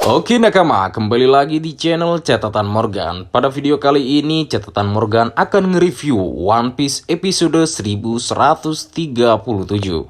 Oke nakama, kembali lagi di channel Catatan Morgan. Pada video kali ini, Catatan Morgan akan nge-review One Piece episode 1137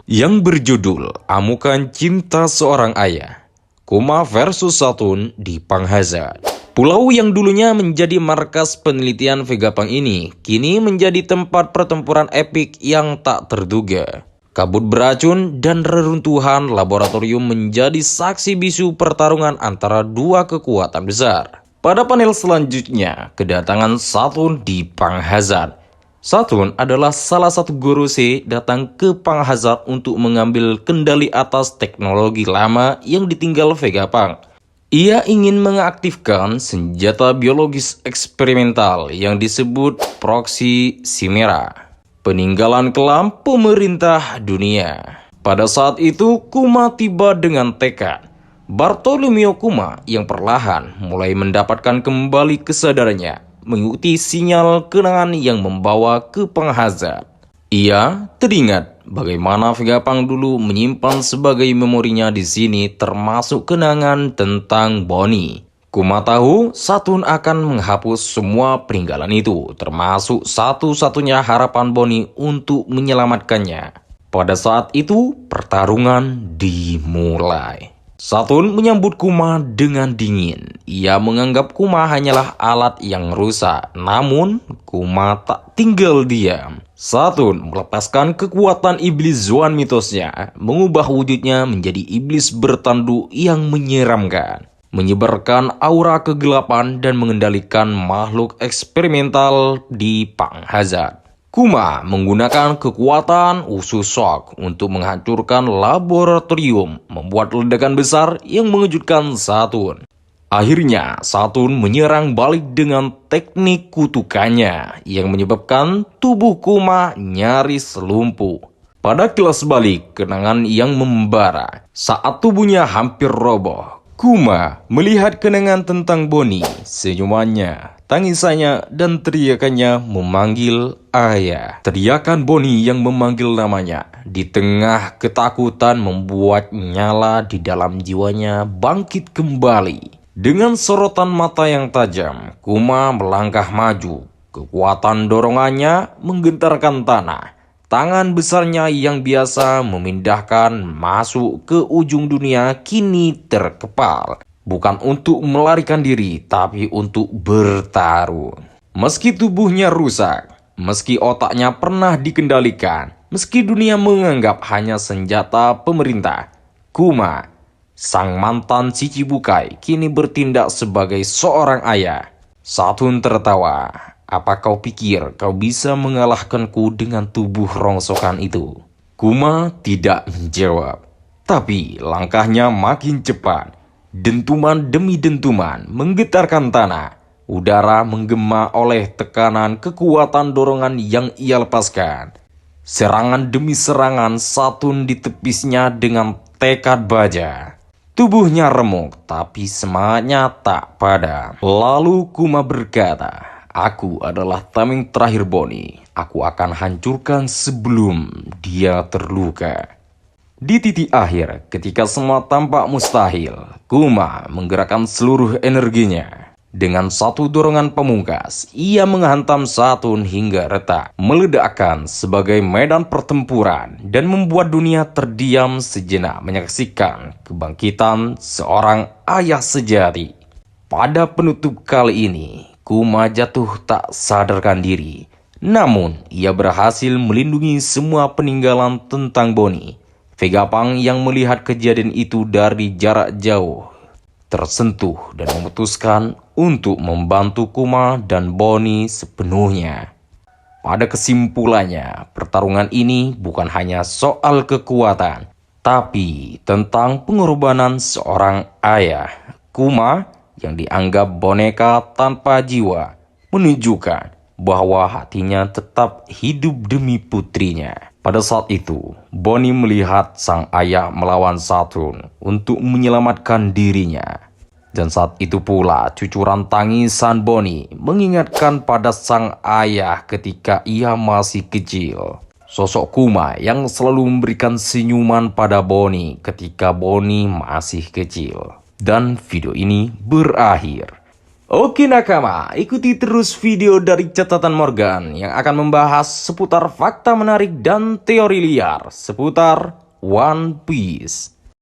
yang berjudul Amukan Cinta Seorang Ayah, Kuma versus Saturn di Pang Hazard. Pulau yang dulunya menjadi markas penelitian Vegapunk ini, kini menjadi tempat pertempuran epik yang tak terduga. Kabut beracun dan reruntuhan laboratorium menjadi saksi bisu pertarungan antara dua kekuatan besar. Pada panel selanjutnya, kedatangan Saturn di Pang Hazard. Saturn adalah salah satu Gorosei datang ke Pang Hazard untuk mengambil kendali atas teknologi lama yang ditinggal Vegapunk. Ia ingin mengaktifkan senjata biologis eksperimental yang disebut Proxy Chimera, peninggalan kelam pemerintah dunia. Pada saat itu, Kuma tiba dengan tekad. Bartolomeo Kuma yang perlahan mulai mendapatkan kembali kesadarannya mengikuti sinyal kenangan yang membawa ke Pang Hazard. Ia teringat bagaimana Vegapunk dulu menyimpan sebagai memorinya di sini, termasuk kenangan tentang Bonnie. Kuma tahu Saturn akan menghapus semua peninggalan itu, termasuk satu-satunya harapan Bonnie untuk menyelamatkannya. Pada saat itu, pertarungan dimulai. Saturn menyambut Kuma dengan dingin. Ia menganggap Kuma hanyalah alat yang rusak, namun Kuma tak tinggal diam. Saturn melepaskan kekuatan iblis Zoan mitosnya, mengubah wujudnya menjadi iblis bertanduk yang menyeramkan, menyebarkan aura kegelapan dan mengendalikan makhluk eksperimental di Pang Hazard. Kuma menggunakan kekuatan Usus Shock untuk menghancurkan laboratorium, membuat ledakan besar yang mengejutkan Saturn. Akhirnya, Saturn menyerang balik dengan teknik kutukannya yang menyebabkan tubuh Kuma nyaris lumpuh. Pada kilas balik kenangan yang membara, saat tubuhnya hampir roboh, Kuma melihat kenangan tentang Bonnie, senyumannya, tangisannya, dan teriakannya memanggil ayah. Teriakan Bonnie yang memanggil namanya di tengah ketakutan membuat nyala di dalam jiwanya bangkit kembali. Dengan sorotan mata yang tajam, Kuma melangkah maju. Kekuatan dorongannya menggentarkan tanah. Tangan besarnya yang biasa memindahkan masuk ke ujung dunia kini terkepal. Bukan untuk melarikan diri, tapi untuk bertarung. Meski tubuhnya rusak, meski otaknya pernah dikendalikan, meski dunia menganggap hanya senjata pemerintah, Kuma, sang mantan Shichibukai, kini bertindak sebagai seorang ayah. Saturn tertawa. Apa kau pikir kau bisa mengalahkanku dengan tubuh rongsokan itu? Kuma tidak menjawab, tapi langkahnya makin cepat. Dentuman demi dentuman menggetarkan tanah. Udara menggema oleh tekanan kekuatan dorongan yang ia lepaskan. Serangan demi serangan Saturn ditepisnya dengan tekad baja. Tubuhnya remuk, tapi semangatnya tak padam. Lalu Kuma berkata, "Aku adalah tameng terakhir Bonnie. Aku akan hancurkan sebelum dia terluka." Di titik akhir, ketika semua tampak mustahil, Kuma menggerakkan seluruh energinya. Dengan satu dorongan pamungkas, ia menghantam Saturn hingga retak, meledakkan sebagai medan pertempuran, dan membuat dunia terdiam sejenak menyaksikan kebangkitan seorang ayah sejati. Pada penutup kali ini, Kuma jatuh tak sadarkan diri. Namun, ia berhasil melindungi semua peninggalan tentang Bonnie. Vegapunk yang melihat kejadian itu dari jarak jauh tersentuh dan memutuskan untuk membantu Kuma dan Bonnie sepenuhnya. Pada kesimpulannya, pertarungan ini bukan hanya soal kekuatan, tapi tentang pengorbanan seorang ayah. Kuma yang dianggap boneka tanpa jiwa menunjukkan bahwa hatinya tetap hidup demi putrinya. Pada saat itu, Bonnie melihat sang ayah melawan Saturn untuk menyelamatkan dirinya. Dan saat itu pula cucuran tangisan Bonnie mengingatkan pada sang ayah ketika ia masih kecil. Sosok Kuma yang selalu memberikan senyuman pada Bonnie ketika Bonnie masih kecil. dan video ini berakhir. Oke nakama, ikuti terus video dari Catatan Morgan yang akan membahas seputar fakta menarik dan teori liar seputar One Piece.